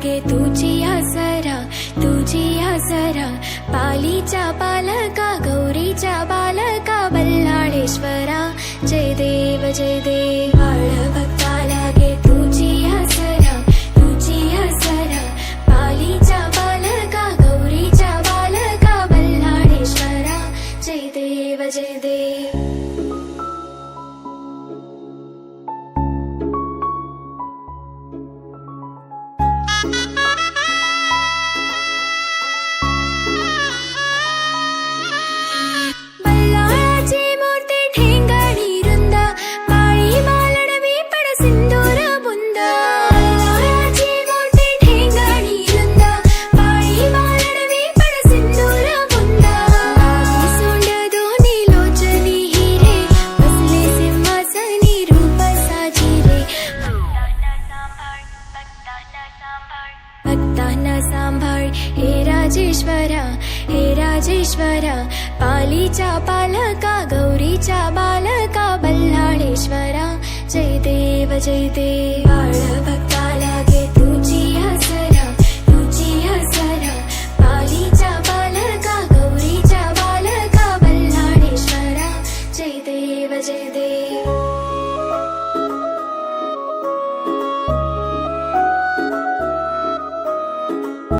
लागे तुझी आसरा, तुझी आसरा. पालीच्या बालका, गौरीच्या बालका, बल्लाळेश्वरा. जय देव जय देव. बाळ भक्ता लागे तुझी आसरा, तुझी आसरा. पालीच्या बालका, गौरीच्या बालका, बल्लाळेश्वरा. जय देव जय देव. बल्लाळाची मूर्ती ठेंगणी रुंद, माळी मालडवी पड सिंदूर बुंद. बल्लाळाची मूर्ती ठेंगणी रुंद, माळी मालडवी पड सिंदूर बुंद. नागी सोंड दोन्ही लोचनी हिरे, बसले सिंहासनी रूप साजिरे. भक्तांना सांभाळ हे राजेश्वरा, हे राजेश्वरा. पालीच्या पालका, गौरीच्या बालका, बल्लाळेश्वरा. जय देव जय देव. बाळ भक्ताला